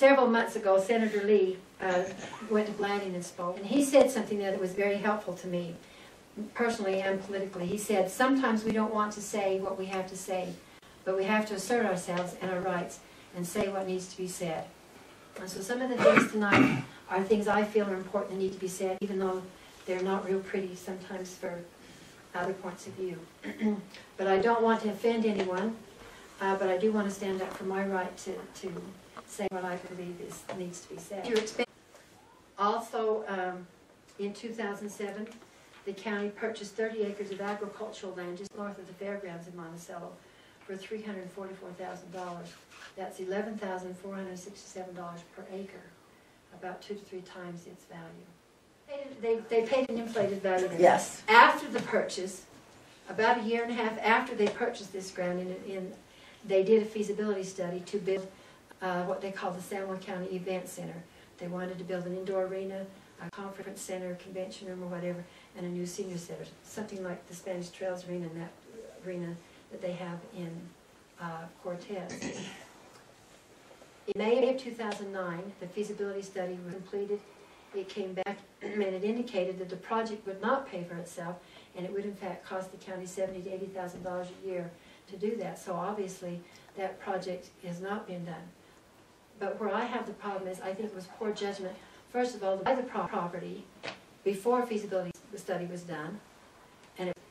several months ago, Senator Lee went to Blanding and spoke, and he said something there that was very helpful to me, personally and politically. He said, sometimes we don't want to say what we have to say, but we have to assert ourselves and our rights and say what needs to be said. And so some of the things tonight are things I feel are important and need to be said, even though they're not real pretty sometimes for other points of view. But I don't want to offend anyone, but I do want to stand up for my right to say what I believe needs to be said. Also, in 2007, the county purchased 30 acres of agricultural land just north of the fairgrounds in Monticello for $344,000. That's $11,467 per acre, about 2 to 3 times its value. They paid an inflated value. Yes. After the purchase, about a year and a half after they purchased this ground, they did a feasibility study to build what they call the San Juan County Event Center. They wanted to build an indoor arena, a conference center, convention room, or whatever, and a new senior center, something like the Spanish Trails Arena and that arena that they have in Cortez. In May of 2009, the feasibility study was completed. It came back and it indicated that the project would not pay for itself, and it would in fact cost the county $70,000 to $80,000 a year to do that. So obviously that project has not been done. But where I have the problem is I think it was poor judgment, first of all, to buy the property before a feasibility study was done, and it was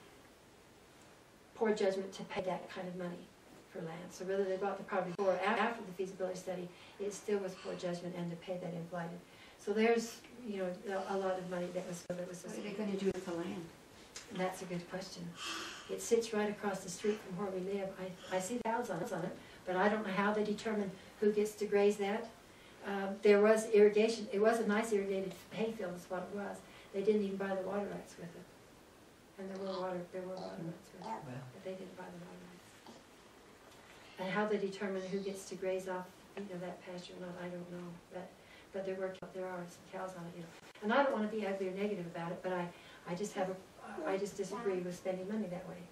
poor judgment to pay that kind of money for land. So whether they bought the property before or after the feasibility study, it still was poor judgment and to pay that inflated. So there's, a lot of money that was. What are they going to do with the land? And that's a good question. It sits right across the street from where we live. I see the houses on it, but I don't know how they determine who gets to graze that. There was irrigation. It was a nice irrigated hayfield is what it was. They didn't even buy the water rights with it. And there were water rights with it, but they didn't buy the water rights. And how they determine who gets to graze off, that pasture or not, I don't know. But there are some cows on it, And I don't want to be ugly or negative about it, but I just disagree with spending money that way.